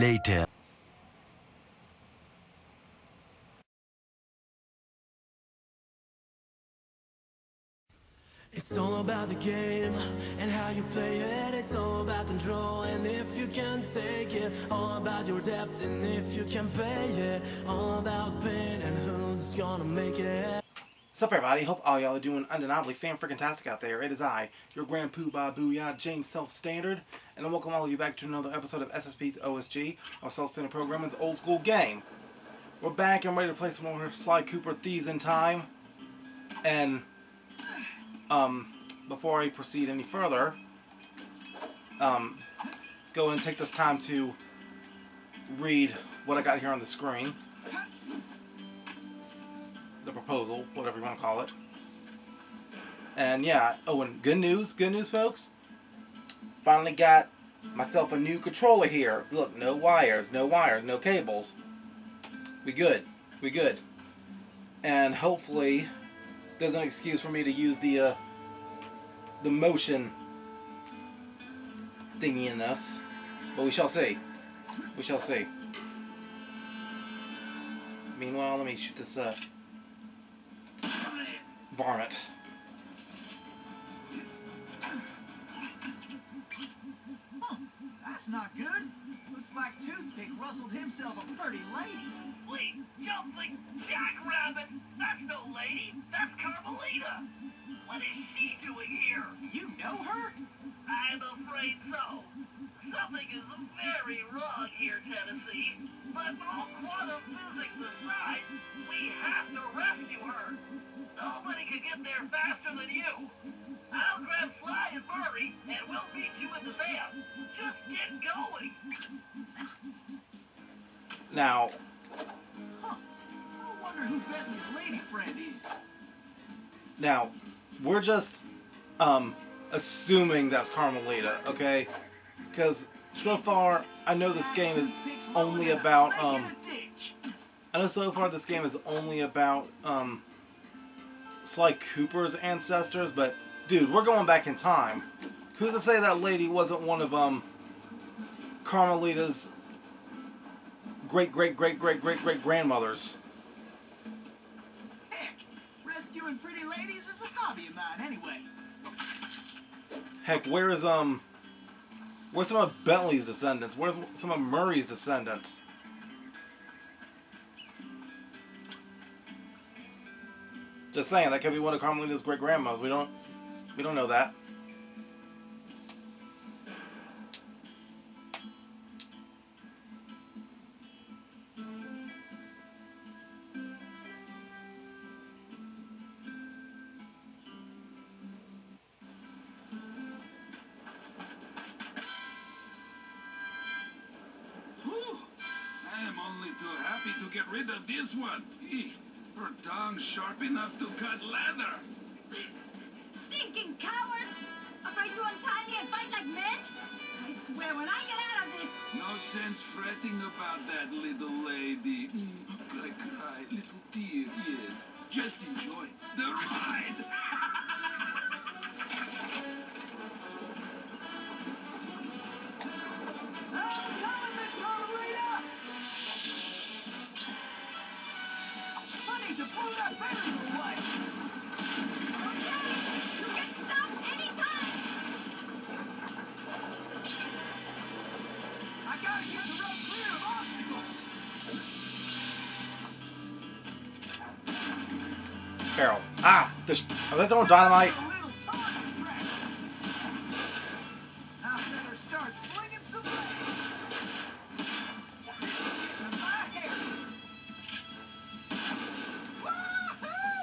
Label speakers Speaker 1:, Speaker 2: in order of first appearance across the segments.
Speaker 1: later.
Speaker 2: It's all about the game and how you play it. It's all about control and if you can take it. All about your depth and if you can pay it. All about pain and who's gonna make it.
Speaker 3: What's up, everybody? Hope all y'all are doing undeniably fan-freaking-tastic out there. It is I, your Grand Poobah Booyah, James SelfStandard, and I welcome all of you back to another episode of SSP's OSG, our SelfStandard Programming's old school game. We're back and ready to play some more Sly Cooper Thieves in time. And, before I proceed any further, go and take this time to read what I got here on the screen. The proposal, whatever you want to call it. And yeah, oh, and good news, folks. Finally got myself a new controller here. Look, no wires, no cables. We good. And hopefully there's an excuse for me to use the motion thingy in this. But we shall see. Meanwhile, let me shoot this varmint.
Speaker 4: Huh, that's not good. Looks like Toothpick rustled himself a pretty lady.
Speaker 5: Please, jumping jackrabbit! That's no lady, that's Carmelita! What is she doing here?
Speaker 4: You know her?
Speaker 5: I'm afraid so. Something is very wrong here, Tennessee. But all quantum physics aside, we have to rescue her. Nobody can get there faster than you. I'll grab Sly and Murray, and we'll meet you in the van. Just get going.
Speaker 3: Now,
Speaker 4: Huh. I wonder who Bentley's lady friend is.
Speaker 3: Now, we're just assuming that's Carmelita, okay? Because so far, I know this game is only about Sly Cooper's ancestors, but dude, we're going back in time. Who's to say that lady wasn't one of Carmelita's great grandmothers?
Speaker 4: Heck, rescuing pretty ladies is a hobby of mine anyway.
Speaker 3: Heck, where's some of Bentley's descendants? Where's some of Murray's descendants? Just saying, that could be one of Carmelita's great grandmas. We don't know that.
Speaker 6: Whew. I am only too happy to get rid of this one. Eeh, her tongue sharp enough to cut leather.
Speaker 7: Stinking cowards! Afraid to untie me and fight like men? I swear when I get out of this...
Speaker 6: No sense fretting about that little lady. Cry, little dear, yes. Just enjoy the ride.
Speaker 4: I'm coming, Miss Carmelita! I need to pull that barrier away.
Speaker 7: Okay! You can stop anytime!
Speaker 4: I gotta get the road clear of obstacles.
Speaker 3: Carol. Ah! Are they throwing dynamite?
Speaker 4: A little target practice. I better start slinging some legs. This is getting my hair. Woohoo!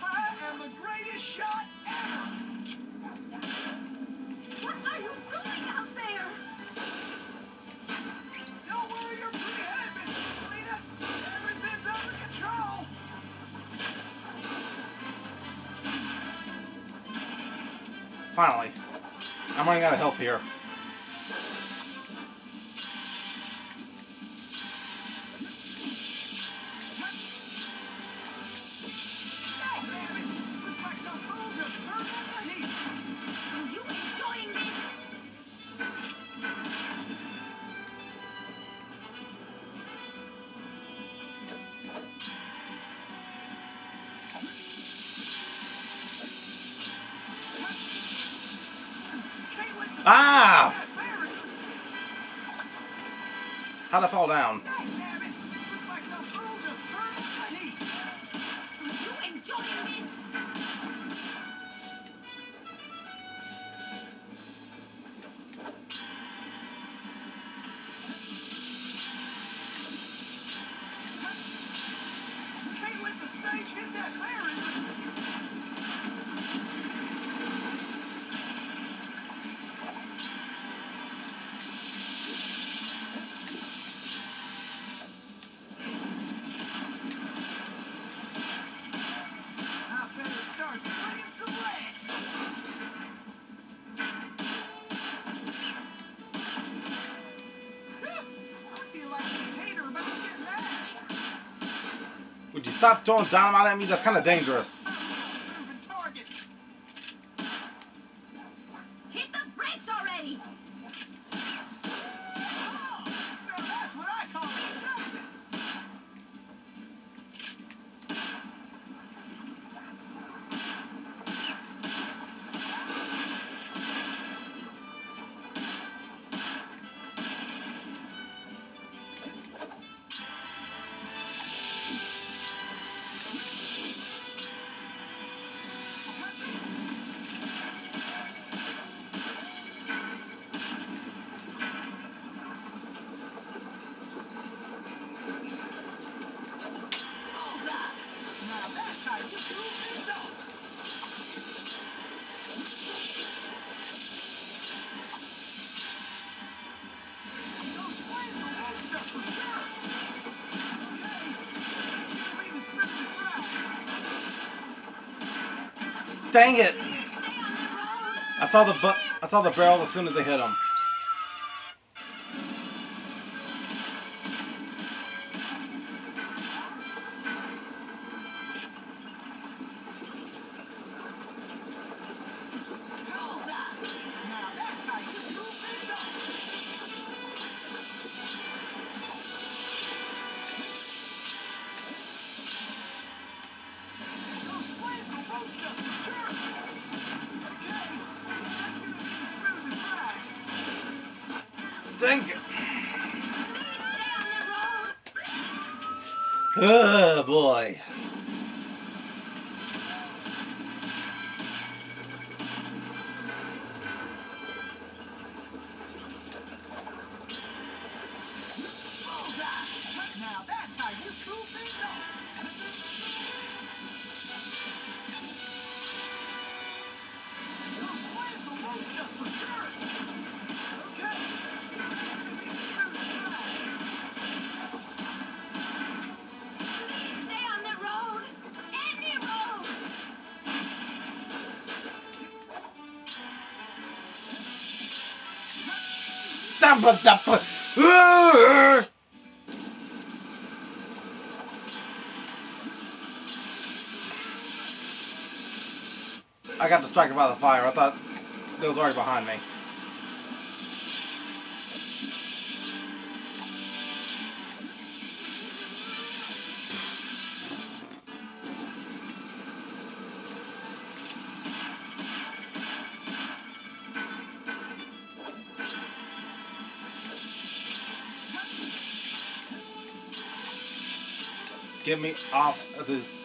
Speaker 4: I am the greatest shot ever.
Speaker 7: What are you doing out there?
Speaker 4: Don't worry your pretty head, Miss Carmelita. Everything's under control.
Speaker 3: Finally. I'm running out of health here.
Speaker 4: Oh, damn it. Looks like some fool just turned on the heat.
Speaker 7: Are you enjoying this?
Speaker 3: Ah!
Speaker 4: Clarence,
Speaker 3: How'd I fall down?
Speaker 4: dagnabbit. Looks like some fool just turned on the heat.
Speaker 7: Are you enjoying this?
Speaker 4: Can't let the stage hit that Clarence. I better start slinging some lead. I feel like a potato about to get mashed.
Speaker 3: Would you stop throwing dynamite at me? That's kind of dangerous.
Speaker 4: Moving targets.
Speaker 7: Hit the brakes already!
Speaker 4: Oh, now that's what I call something. Bullseye. Now that's how you do things up. Those flames will roast us for sure. Okay, give me the smoothest ride.
Speaker 3: Dang it!
Speaker 7: Stay on the road!
Speaker 3: I saw the barrel as soon as they hit him.
Speaker 4: Bullseye. Now that's how you do things up. Those flames will roast us for sure. Okay, that's gonna be the smoothest ride.
Speaker 3: Dang it!
Speaker 7: Stay on the road!
Speaker 3: Oh boy.
Speaker 4: Bullseye. Now that's how you cool things off. Those flames will roast us for sure. Okay, that's gonna be the smoothest ride.
Speaker 7: Stay on the road! Any road!
Speaker 3: I got distracted by the fire. I thought it was already behind me. Get me off of this.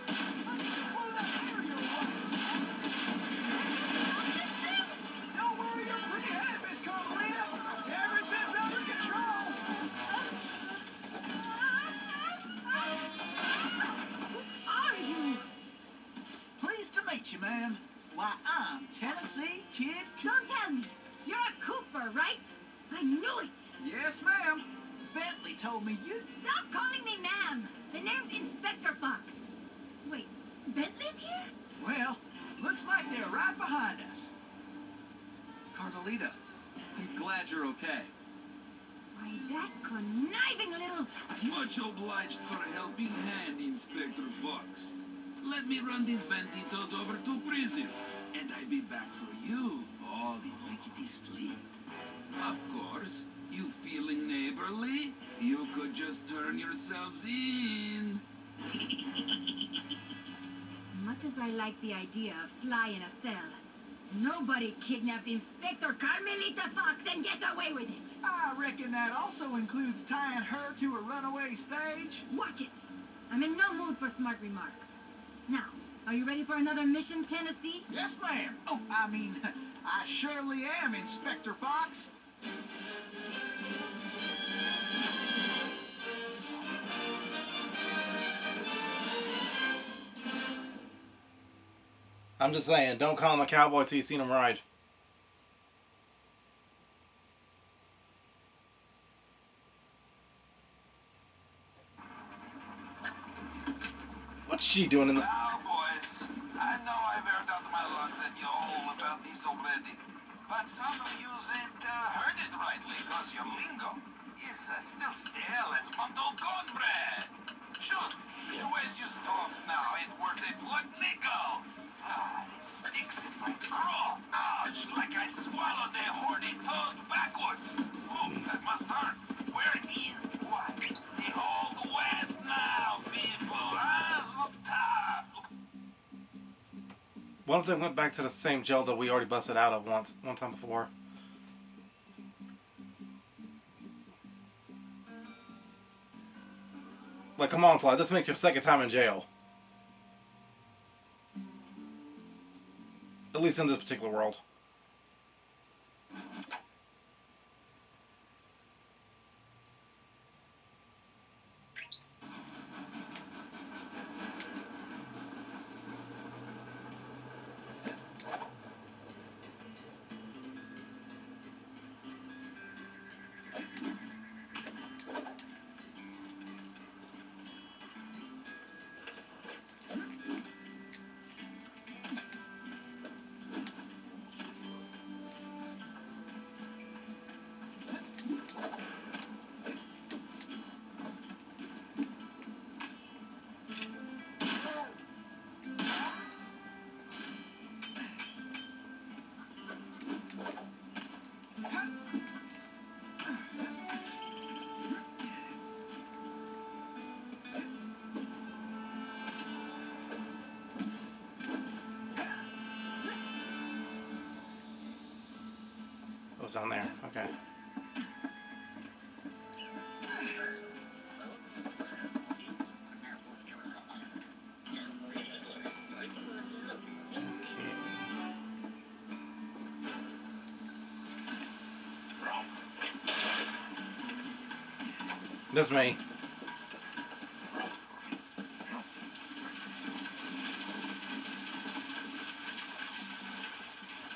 Speaker 4: Blow that stereo up. Don't worry your pretty head, Miss Carmelita. Everything's under control.
Speaker 7: Who are you?
Speaker 4: Pleased to meet you, ma'am. Why, I'm Tennessee Kid
Speaker 7: Don't tell me. You're a Cooper, right? I knew it.
Speaker 4: Yes, ma'am. Bentley told me you...
Speaker 7: Stop calling me ma'am. The name's Inspector Fox. Wait, Bentley's here?
Speaker 4: Well, looks like they're right behind us.
Speaker 6: Carmelita, I'm glad you're okay.
Speaker 7: Why, that conniving little...
Speaker 6: Much obliged for a helping hand, Inspector Fox. Let me run these banditos over to prison, and I'll be back for you, all in lickety split. Of course, you feeling neighborly? You could just turn yourselves in.
Speaker 7: As much as I like the idea of Sly in a cell, Nobody kidnaps Inspector Carmelita Fox and gets away with it.
Speaker 4: I reckon that also includes tying her to a runaway stage.
Speaker 7: Watch it. I'm in no mood for smart remarks. Now, are you ready for another mission, Tennessee?
Speaker 4: Yes, ma'am. Oh, I mean, I surely am, Inspector Fox.
Speaker 3: I'm just saying, don't call him a cowboy till you've seen him ride. What's she doing in the...
Speaker 6: Now, boys, I know I've aired out my lungs at you all about this already, but some of you ain't heard it rightly, because your lingo is still stale as bundled cornbread. Sure, the ways you talk now ain't worth a plug nickel. It sticks in my craw. Ouch, like I swallowed a horny toad backwards. Oh, that must hurt. We're in what? The old West now, people. Look top.
Speaker 3: What if they went back to the same jail that we already busted out of one time before? Like, come on, Sly, this makes your second time in jail. At least in this particular world. Goes down there. Okay. That's me.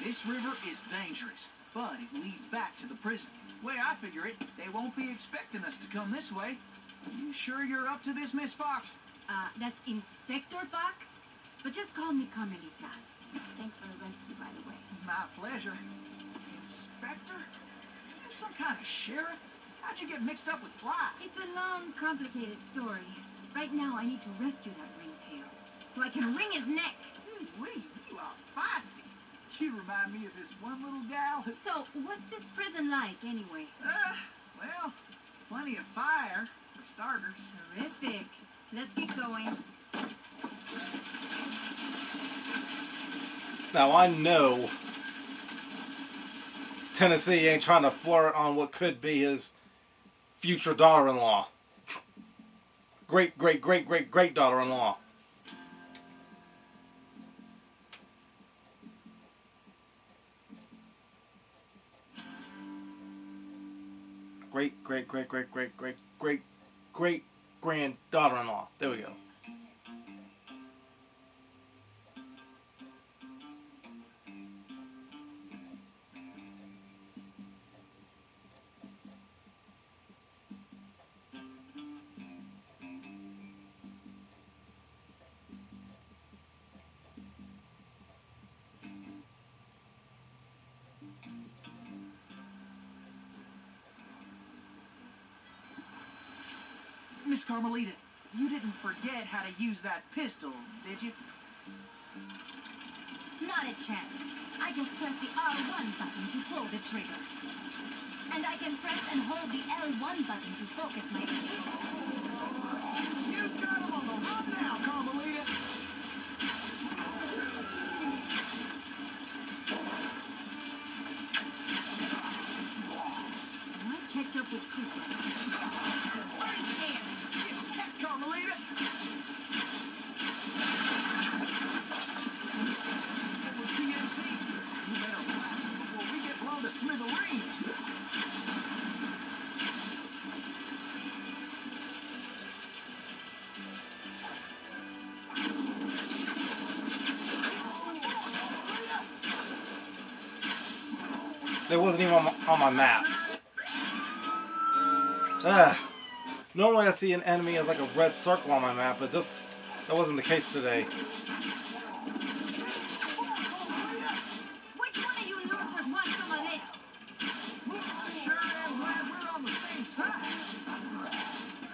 Speaker 4: This river is dangerous, but it leads back to the prison. Way I figure it, they won't be expecting us to come this way. You sure you're up to this, Miss Fox?
Speaker 7: That's Inspector Fox? But just call me Carmelita. Thanks for the rescue, by the way.
Speaker 4: My pleasure. Inspector? Are you some kind of sheriff? How'd you get mixed up with Sly?
Speaker 7: It's a long, complicated story. Right now, I need to rescue that ringtail, so I can wring his neck.
Speaker 4: Wee, you are feisty. You remind me of this one little gal.
Speaker 7: So, what's this prison like, anyway?
Speaker 4: Well, plenty of fire, for starters.
Speaker 7: Terrific. Let's get going.
Speaker 3: Now I know Tennessee ain't trying to flirt on what could be his future daughter-in-law. Great daughter-in-law. Great granddaughter-in-law. There we go.
Speaker 4: Miss Carmelita, you didn't forget how to use that pistol, did you?
Speaker 7: Not a chance. I just press the R1 button to pull the trigger. And I can press and hold the L1 button to focus my aim.
Speaker 4: You got him on the run now, Carmelita.
Speaker 7: catch up with Cooper. Right there.
Speaker 4: Get that, Carmelita. Over TNT. You better blast them before we get blown to smithereens.
Speaker 3: It wasn't even on my map. Normally I see an enemy as like a red circle on my map, but that wasn't the case today.
Speaker 7: Which one of you losers wants some of this?
Speaker 4: Sure am glad we're on the same side.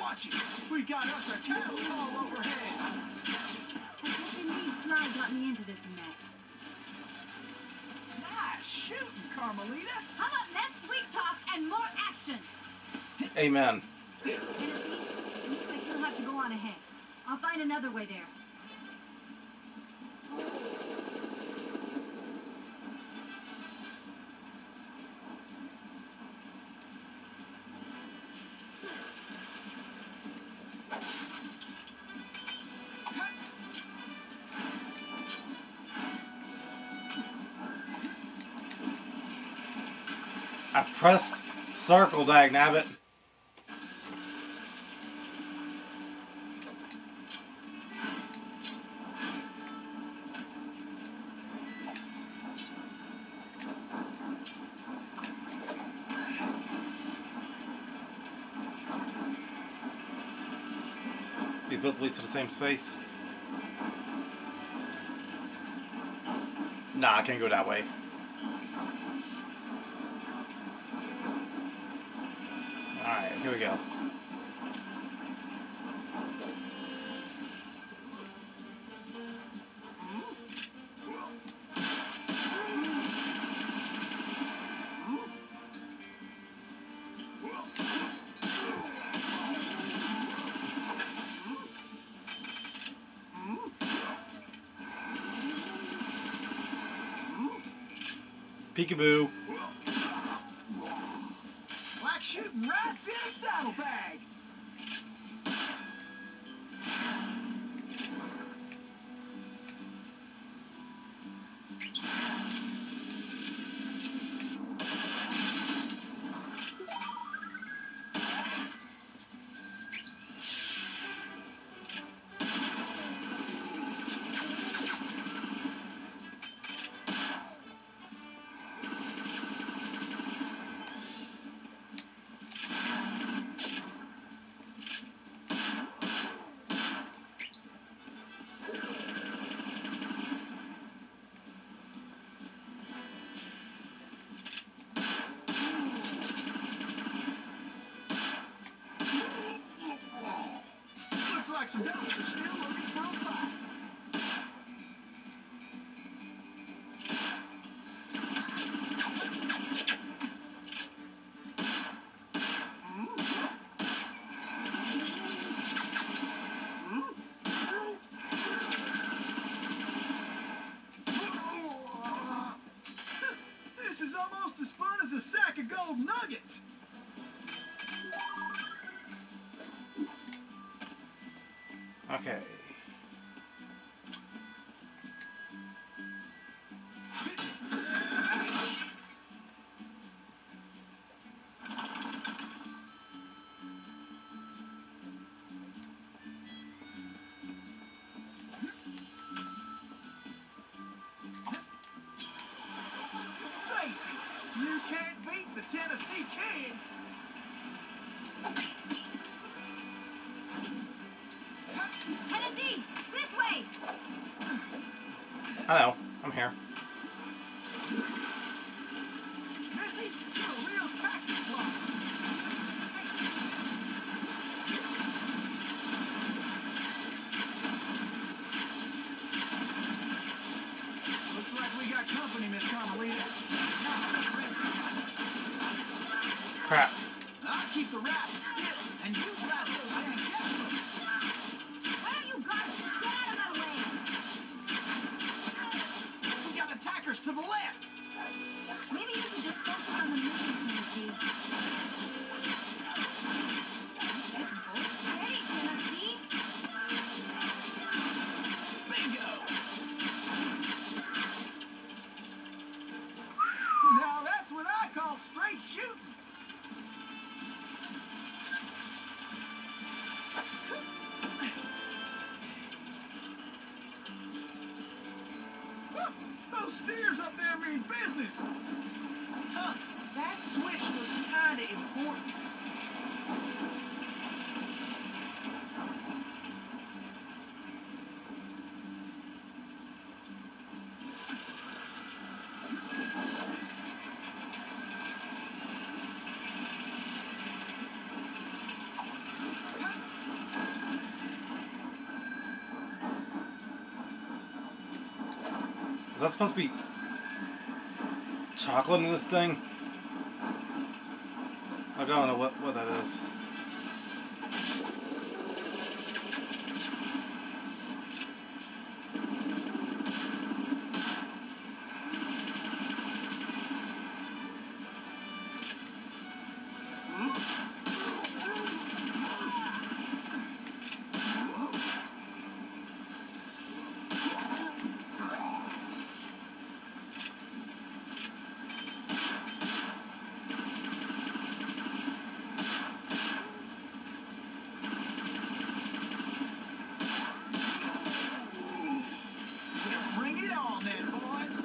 Speaker 4: Watch it. We got us a cattle all overhead.
Speaker 7: I guess indeed Sly got me into this mess.
Speaker 4: Nice shooting, Carmelita.
Speaker 7: How about less sweet talk and more action?
Speaker 3: Amen.
Speaker 7: Tennessee, looks like you'll have to go on ahead. I'll find another way there.
Speaker 3: I pressed circle, dagnabbit. These both lead to the same space. Nah, I can't go that way. Alright, here we go. Peekaboo.
Speaker 4: Like shooting rats in a saddlebag. Looks like some dogs are still looking for a fight. This is almost as fun as a sack of gold nuggets.
Speaker 3: Okay.
Speaker 4: Face it, you can't beat the Tennessee King.
Speaker 7: Tennessee, this way!
Speaker 3: I know. I'm here.
Speaker 4: Missy, you're a real cactus flyer. Looks like we got company, Miss Carmelita.
Speaker 3: Crap.
Speaker 4: I'll keep the rats still, and you blast those damn cats.
Speaker 7: Where are you guys? Get out of my way!
Speaker 4: We got attackers to the left.
Speaker 7: Maybe you should just focus on the mission, Tennessee.
Speaker 3: Is that supposed to be chocolate in this thing? Like, I don't know what that is.
Speaker 4: Bring it on then, boys.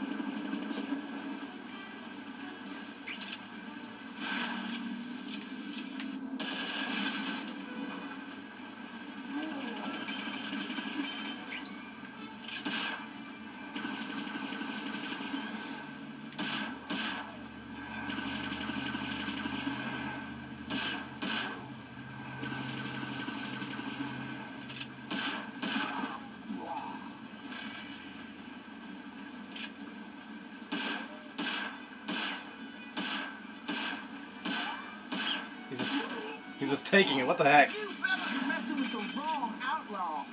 Speaker 3: He's just taking it. What the heck?
Speaker 4: You fellas are messing with the wrong outlaw.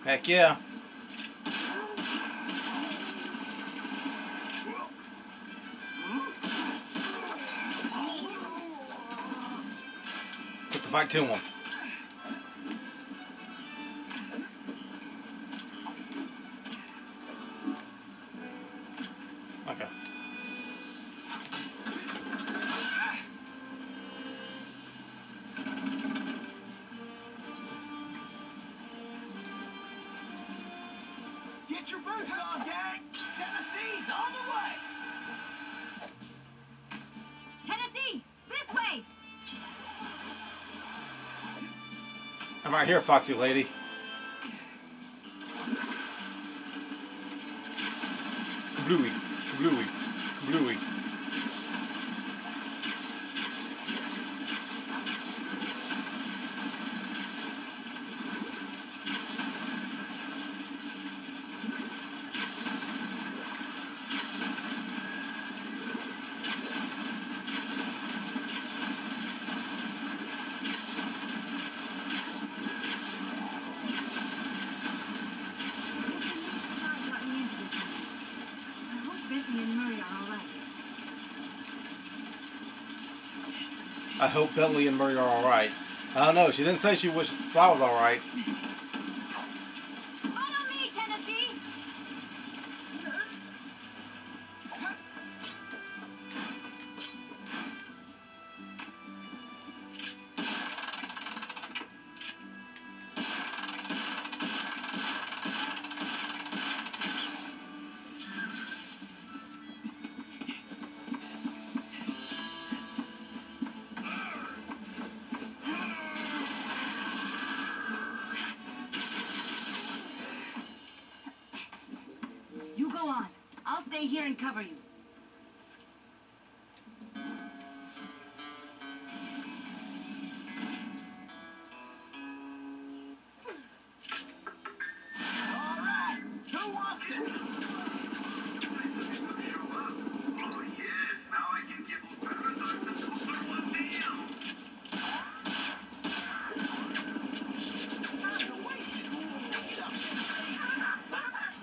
Speaker 3: Heck yeah. Put the fight to him. Okay.
Speaker 4: Get your boots on, gang. Tennessee's on the way.
Speaker 7: Tennessee, this way.
Speaker 3: I'm right here, Foxy Lady. Kablooey, kablooey, kablooey. I hope Bentley and Murray are alright. I don't know, she didn't say she wished Sly was alright.
Speaker 7: Follow me, Tennessee. You go on. I'll stay here and cover you.
Speaker 4: All right. Who wants to?
Speaker 5: Oh, yes, now I can give Operador the super one deal.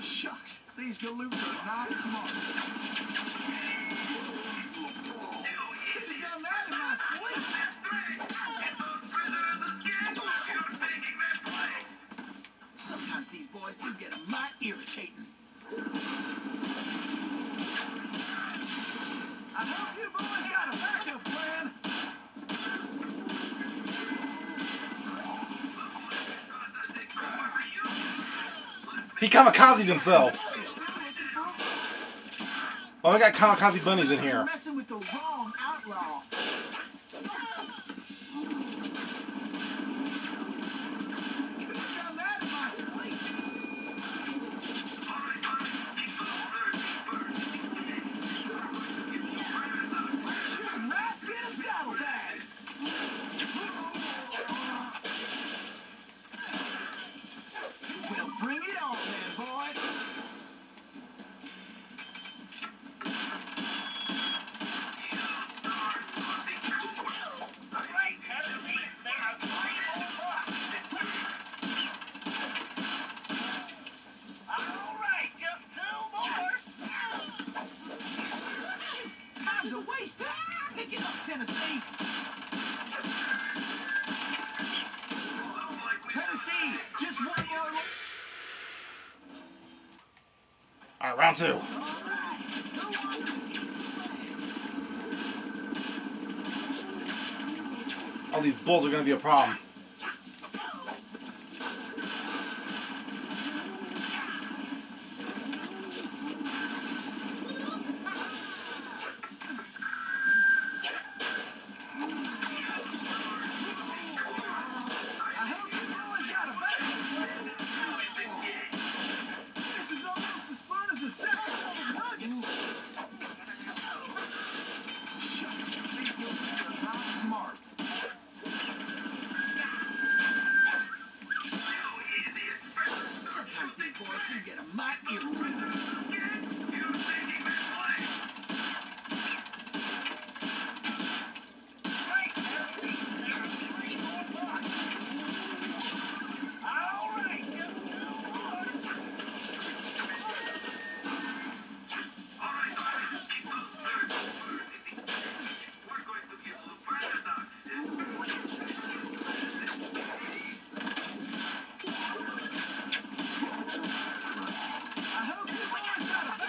Speaker 4: Shucks, these galoops are not smart. Could have done that in my sleep.
Speaker 5: And those prisoners escaped. You're taking that place.
Speaker 4: Sometimes these boys do get a mite irritating. I hope you boys got a backup plan.
Speaker 3: He kamikazed himself. Well, we got kamikaze bunnies in here.
Speaker 4: Messing with the wrong outlaw. Could have done that in my sleep. Rats in Tennessee. Tennessee, just one more.
Speaker 3: All right, round two. All these bulls are going to be a problem.
Speaker 4: I hope you boys got a back. This is almost as fun as a sack of nuggets. These boys are not smart. Sometimes these boys do get a mite irritating. I hope you boys got a back.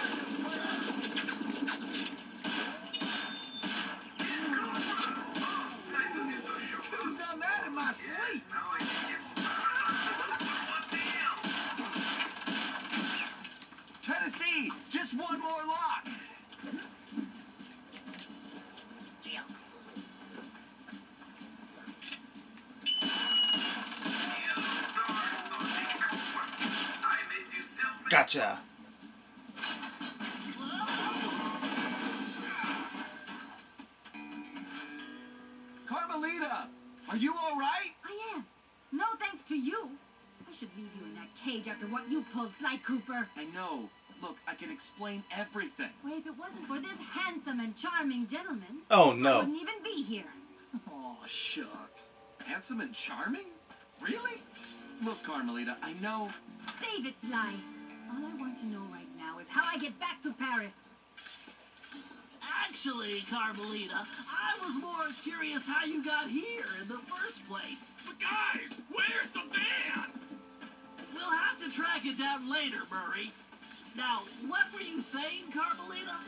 Speaker 4: I've done that in my sleep. Tennessee, just one more lock.
Speaker 3: Gotcha.
Speaker 4: Carmelita, are you all right?
Speaker 7: I am. No thanks to you. I should leave you in that cage after what you pulled, Sly Cooper.
Speaker 4: I know. Look, I can explain everything.
Speaker 7: Wait, if it wasn't for this handsome and charming gentleman,
Speaker 3: Oh
Speaker 7: I
Speaker 3: no.
Speaker 7: wouldn't even be here.
Speaker 4: Oh, shucks. Handsome and charming? Really? Look, Carmelita, I know.
Speaker 7: Save it, Sly. All I want to know right now is how I get back to Paris.
Speaker 5: Actually, Carmelita, I was more curious how you got here in the first place.
Speaker 6: But guys, where's the van?
Speaker 5: We'll have to track it down later, Murray. Now, what were you saying, Carmelita?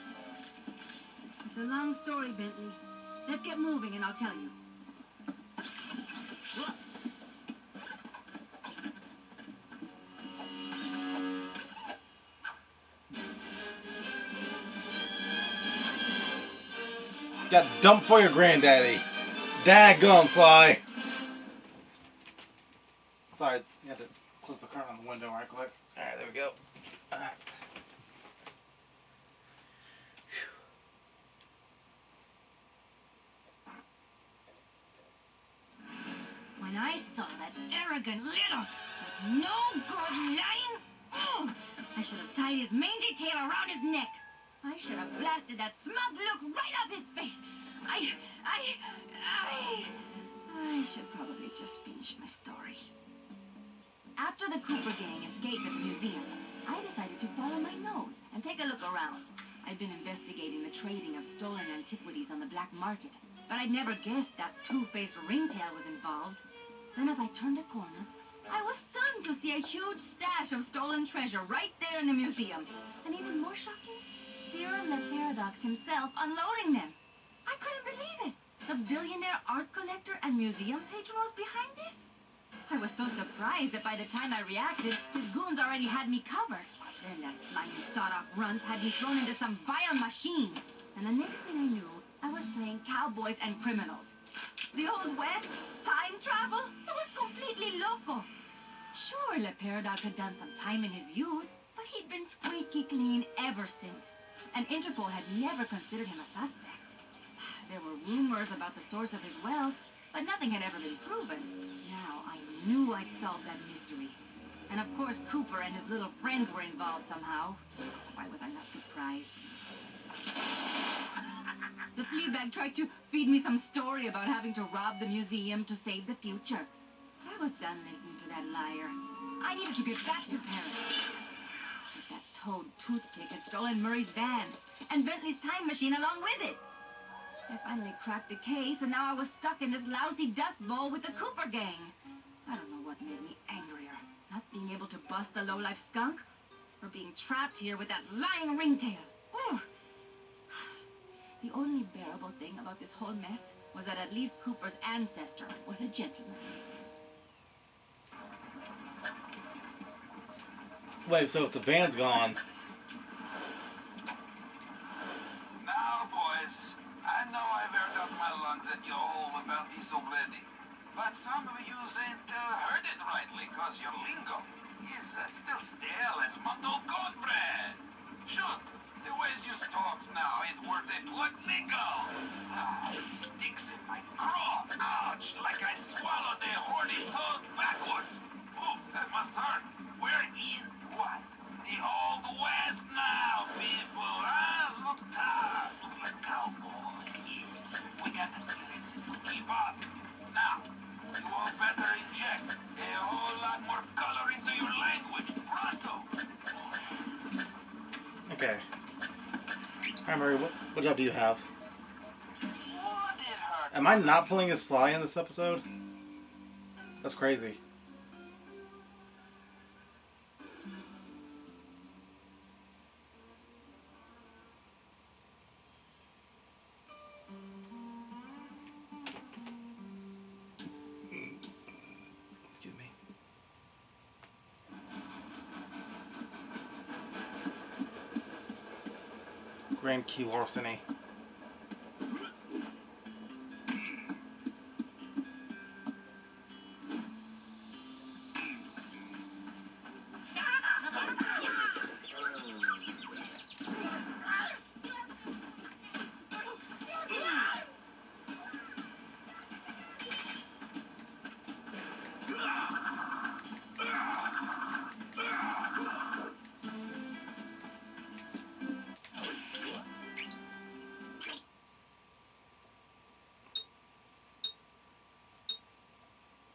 Speaker 7: It's a long story, Bentley. Let's get moving and I'll tell you.
Speaker 3: Got dumped for your granddaddy. Daggum, Sly. Sorry, you had to close the curtain on the window right quick. Alright, there we go.
Speaker 7: When I saw that arrogant little, no good lying, I should have tied his mangy tail around his neck. I should have blasted that smug look right off his face. I should probably just finish my story. After the Cooper gang escaped at the museum, I decided to follow my nose and take a look around. I'd been investigating the trading of stolen antiquities on the black market, but I'd never guessed that two-faced ringtail was involved. Then as I turned a corner, I was stunned to see a huge stash of stolen treasure right there in the museum. And even more shocking, Cyril the Paradox himself unloading them. I couldn't believe it. The billionaire art collector and museum patron was behind this? I was so surprised that by the time I reacted, his goons already had me covered. Then that slimy sawed-off runt had me thrown into some vile machine. And the next thing I knew, I was playing cowboys and criminals. The Old West? Time travel? It was completely loco. Sure, Le Paradox had done some time in his youth, but he'd been squeaky clean ever since. And Interpol had never considered him a suspect. There were rumors about the source of his wealth, but nothing had ever been proven. Now I knew I'd solved that mystery. And of course Cooper and his little friends were involved somehow. Why was I not surprised? The Fleabag tried to feed me some story about having to rob the museum to save the future. I was done listening to that liar. I needed to get back to Paris. But that toad toothpick had stolen Murray's van, and Bentley's time machine along with it. I finally cracked the case, and now I was stuck in this lousy dust bowl with the Cooper gang. I don't know what made me angrier. Not being able to bust the lowlife skunk, or being trapped here with that lying ringtail. Ooh! The only bearable thing about this whole mess was that at least Cooper's ancestor was a gentleman.
Speaker 3: Wait, so if the van's gone...
Speaker 6: Now, boys, I know I've aired out my lungs at you all about this already, but some of you ain't heard it rightly, cause your lingo is still stale as month-old cornbread. Shoot, the ways you talks now ain't worth a plug nickel. It sticks in my craw. Ouch, like I swallowed a horny toad backwards. Oh, that must hurt. We're in what? The Old West now, people, huh? Look tough. Look like cowboy. We got the clearances to keep up. Now, you all better inject a whole lot more color into your language. Pronto.
Speaker 3: Okay. Alright, Murray, what job do you have?
Speaker 6: What did hurt?
Speaker 3: Am I not playing as Sly in this episode? That's crazy. Excuse me. Grand key larceny.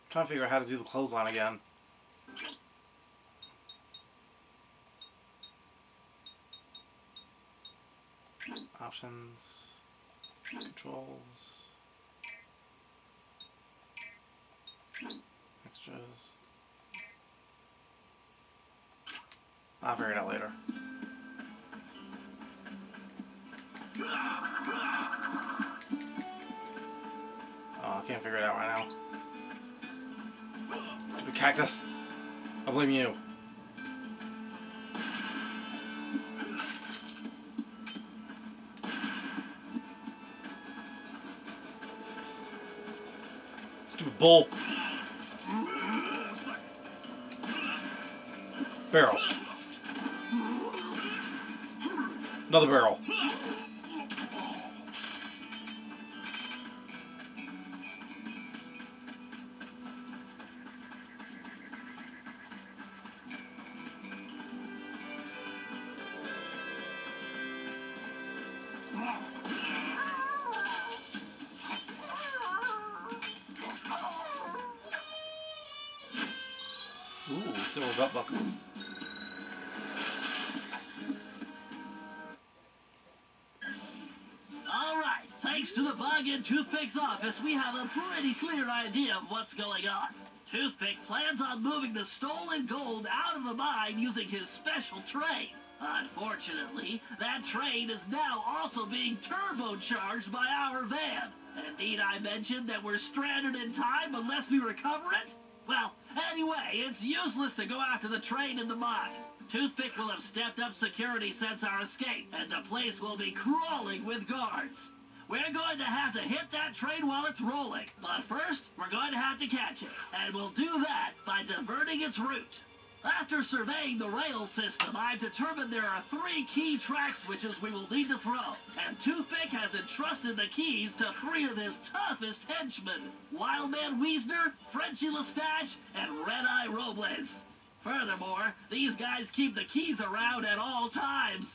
Speaker 3: Trying to figure out how to do the clothesline again. Options, controls, extras. I'll figure it out later. Oh, I can't figure it out right now. Stupid cactus. I blame you. Stupid bull. Barrel. Another barrel. Ooh, silver belt buckle.
Speaker 1: All right, thanks to the Bug and Toothpick's office, we have a pretty clear idea of what's going on. Toothpick plans on moving the stolen gold out of the mine using his special train. Unfortunately, that train is now also being turbocharged by our van. And need I mention that we're stranded in time unless we recover it? Well, anyway, it's useless to go after the train in the mine. Toothpick will have stepped up security since our escape, and the place will be crawling with guards. We're going to have to hit that train while it's rolling, but first, we're going to have to catch it, and we'll do that by diverting its route. After surveying the rail system, I've determined there are 3 key track switches we will need to throw, and Toothpick has entrusted the keys to 3 of his toughest henchmen, Wildman Wiesner, Frenchy Lestage, and Red-Eye Robles. Furthermore, these guys keep the keys around at all times.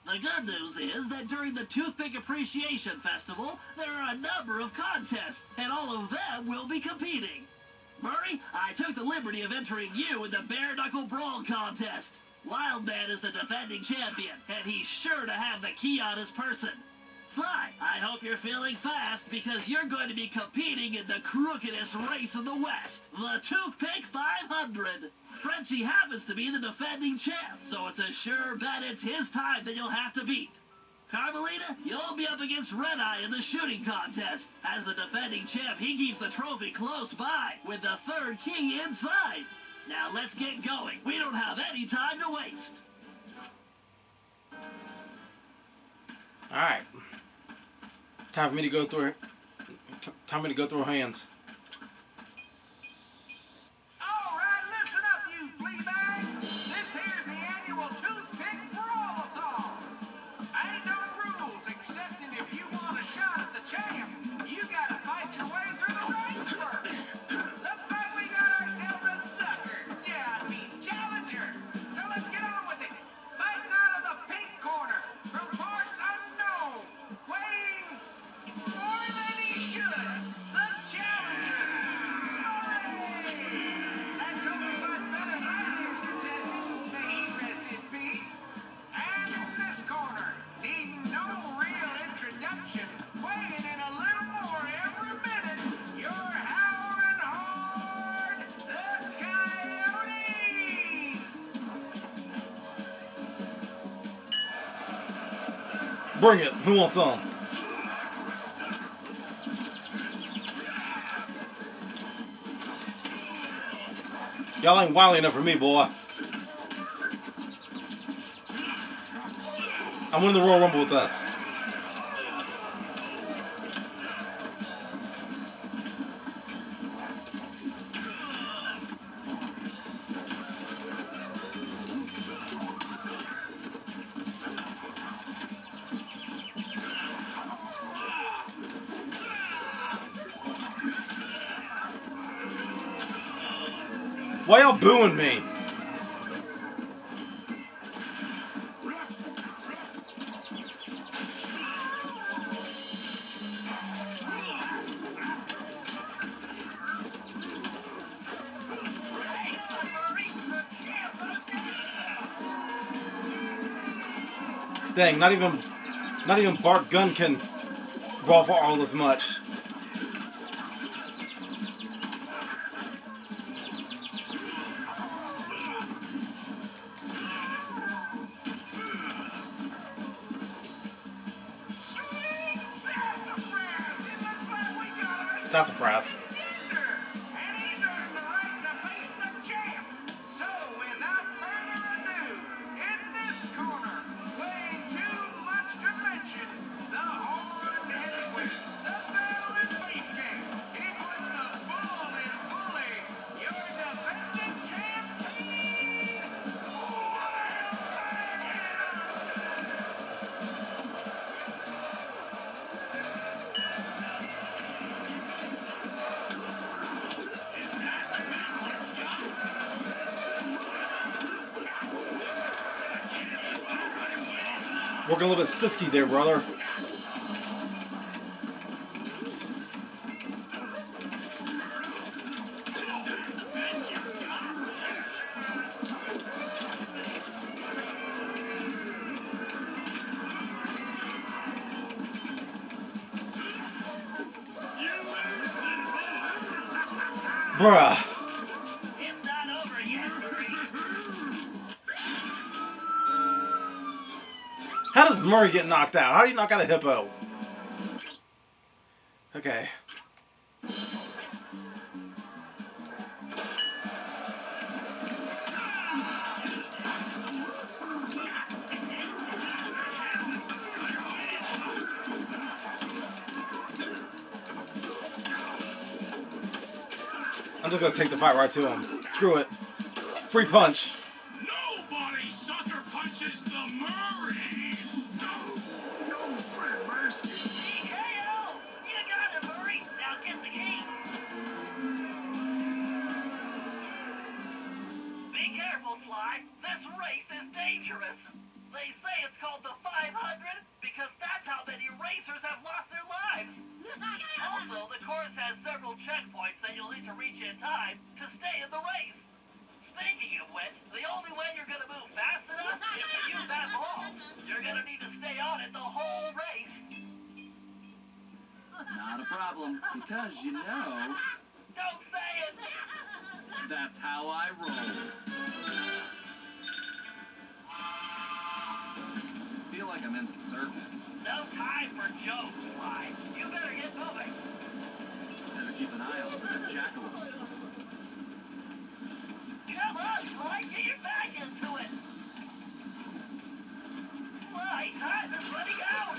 Speaker 1: The good news is that during the Toothpick Appreciation Festival, there are a number of contests, and all of them will be competing. Murray, I took the liberty of entering you in the Bare Knuckle Brawl contest. Wildman is the defending champion, and he's sure to have the key on his person. Sly, I hope you're feeling fast because you're going to be competing in the crookedest race in the West, the Toothpick 500. Frenchie happens to be the defending champ, so it's a sure bet it's his time that you'll have to beat. Carmelita, you'll be up against Red Eye in the shooting contest. As the defending champ, he keeps the trophy close by, with the third key inside. Now let's get going. We don't have any time to waste.
Speaker 3: Alright. Time for me to go through her hands.
Speaker 4: All right, listen up, you flea bags. This here's the annual Toothpick Brawl-a-thon. Ain't no rules, excepting if you want a shot at the champ, you gotta fight your way through the ranks first. Looks like we got ourselves a sucker. Yeah, I mean challenger. So let's get on with it. Fighting out of the pink corner, from parts unknown, weighing more than he should, the challenger. Hooray! That's only my fellow racers contestant. May he rest in peace. And in this corner, needing no real introduction, weighing in a little more every minute, you're howling hard, the Coyote!
Speaker 3: Bring it. Who wants some? Y'all ain't wily enough for me, boy. I'm winning the Royal Rumble with us. Why y'all booing me? Dang, not even Bart Gunn can brawl for all this much. Sassafras.
Speaker 4: And he's earned the right to face the champ. So, without further ado, in this corner, weighing too much to mention, the horn-headed whip, the velvet beefcake. It was the bull in bully, your defending champion.
Speaker 3: Working a little bit stisky there, brother. Bruh.
Speaker 5: It's not over yet, Murray.
Speaker 3: How does Murray get knocked out? How do you knock out a hippo? Okay. I'm just gonna take the fight right to him. Screw it. Free punch.
Speaker 6: Nobody sucker punches the Murray!
Speaker 4: No mercy.
Speaker 5: TKO! You got it, Murray. Now get the key. Be careful, Sly. This race is dangerous. They say it's called the 500 because that's how many racers have lost their lives. Also, the course has several checkpoints that you'll need to reach in time to stay in the race. Speaking of which, the only way you're going to move fast enough is to use that ball. You're going to need to stay on it the whole race.
Speaker 6: because, you know,
Speaker 5: Don't say it!
Speaker 6: that's how I roll. Feel like I'm in the circus.
Speaker 5: No time for jokes, Sly. You better get moving.
Speaker 6: Better keep an eye on the jackalope.
Speaker 5: Come on, Sly, get your back into it. Sly, time is running out.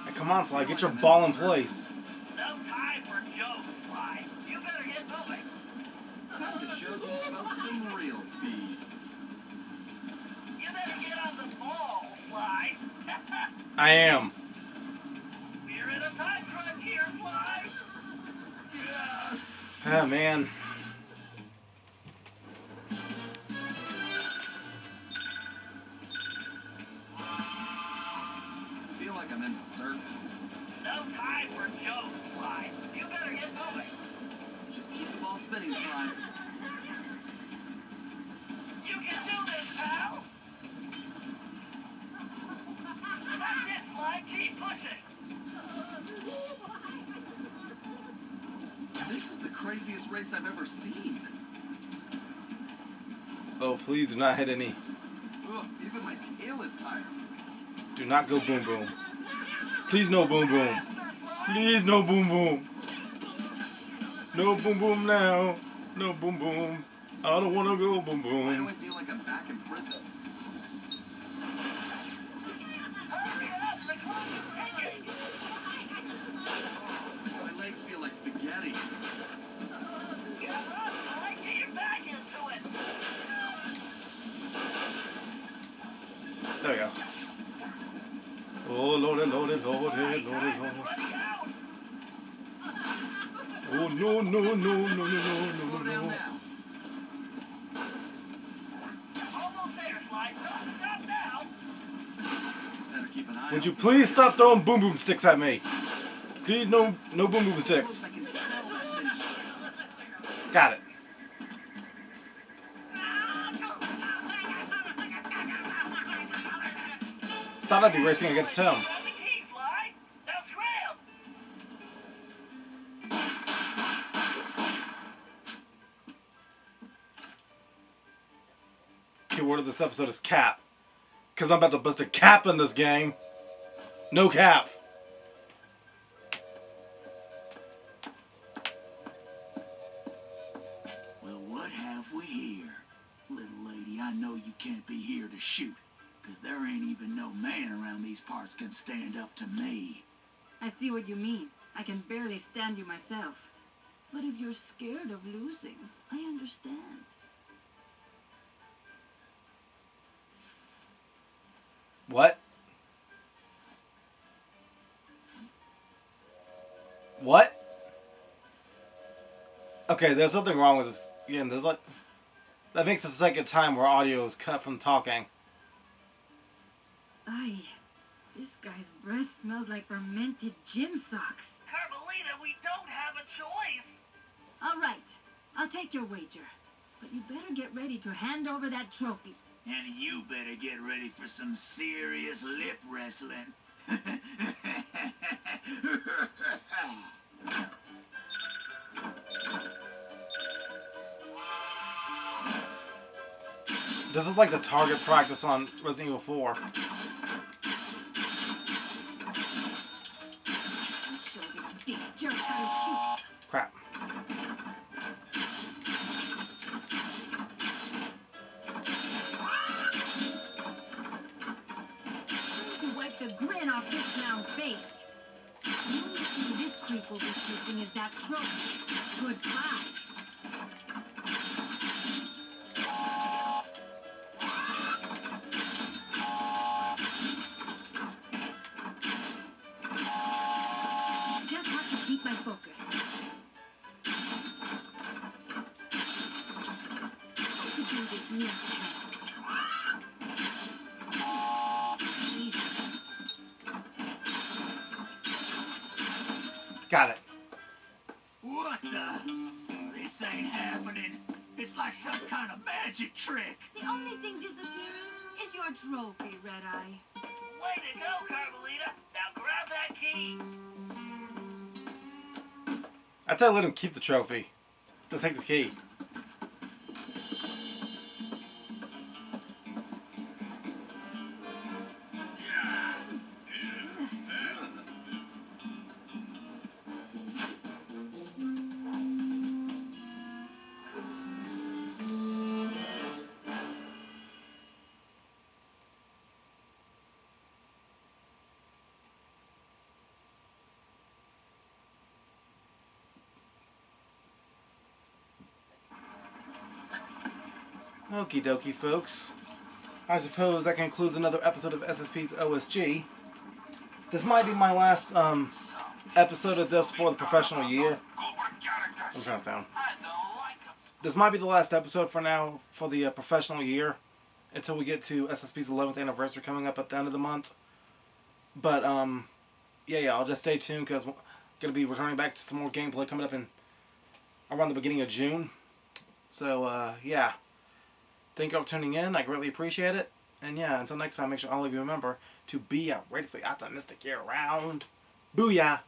Speaker 3: Hey, come on, Sly, get your ball in place.
Speaker 5: No time for jokes, Sly. You better get moving.
Speaker 6: Time to show these folks some real speed.
Speaker 5: You better get on the ball, Sly.
Speaker 3: I am.
Speaker 5: We're in a time crunch here, Sly. Yeah.
Speaker 3: Oh, man.
Speaker 6: Feel like I'm in the circus.
Speaker 5: No time for jokes, Sly. You better get moving.
Speaker 6: Just keep the ball spinning, Sly.
Speaker 5: You can do this, pal. That's it, Sly. Keep pushing.
Speaker 6: This is the craziest race I've ever seen.
Speaker 3: Oh, please do not hit any.
Speaker 6: Ugh, even my tail is tired.
Speaker 3: Do not go boom boom. Please no boom boom. Please no boom boom. No boom boom now. No boom boom. I don't want to go boom
Speaker 6: Why do I
Speaker 3: boom.
Speaker 6: feel like I'm back in prison?
Speaker 5: Hurry up. The clock is ticking.
Speaker 6: My legs feel like spaghetti.
Speaker 5: Come on, Sly. Get your back into it.
Speaker 3: There we go. Oh, lordy, lordy, lordy, lordy,
Speaker 5: Time
Speaker 3: lordy.
Speaker 5: is running out.
Speaker 3: Oh, no, no, no, no, no, no, no,
Speaker 6: Slow
Speaker 3: no,
Speaker 6: down
Speaker 3: no.
Speaker 6: now.
Speaker 5: Almost there, Sly. Don't stop now.
Speaker 6: Better keep an eye
Speaker 3: Would
Speaker 6: on
Speaker 3: you please stop throwing boom boom sticks at me? Please, no boom boom
Speaker 6: Almost
Speaker 3: sticks.
Speaker 6: I can smell that finish.
Speaker 3: Got it. Thought I'd be racing against him.
Speaker 5: Grab the key, Sly. Now trail.
Speaker 3: Keyword of this episode is cap. Because I'm about to bust a cap in this game. No cap.
Speaker 8: Well, what have we here? Little lady, I know you can't be here to shoot, 'cause there ain't even no man around these parts can stand up to me.
Speaker 7: I see what you mean. I can barely stand you myself. But if you're scared of losing, I understand.
Speaker 3: What? What? Okay, there's something wrong with this game. There's like that makes the second time where audio is cut from talking.
Speaker 7: Aye, this guy's breath smells like fermented gym socks.
Speaker 5: Carmelita, we don't have a choice.
Speaker 7: All right, I'll take your wager. But you better get ready to hand over that trophy.
Speaker 8: And you better get ready for some serious lip wrestling.
Speaker 3: This is like the target practice on Resident Evil 4.
Speaker 7: I'll show this big jerk how to shoot.
Speaker 3: Crap.
Speaker 7: To wipe the grin off this clown's face. The only thing this creep will be chasing is that trophy. Goodbye. Just have to keep my focus. I could do this next time. Easy.
Speaker 3: Got it.
Speaker 8: What the? This ain't happening. It's like some kind of magic trick.
Speaker 7: The only thing disappearing is your trophy, Red Eye.
Speaker 5: Way to go, Carmelita. Now grab that key.
Speaker 3: I'd say let him keep the trophy. Just take the key. Okie dokie, folks. I suppose that concludes another episode of SSP's OSG. This might be my last episode of this for the professional year. I'm trying to sound. This might be the last episode for now for the professional year until we get to SSP's 11th anniversary coming up at the end of the month. But yeah, I'll just stay tuned because I'm gonna be returning back to some more gameplay coming up in around the beginning of June. So yeah. Thank you all for tuning in. I greatly appreciate it. And yeah, until next time, make sure all of you remember to be outrageously optimistic year round. Booyah!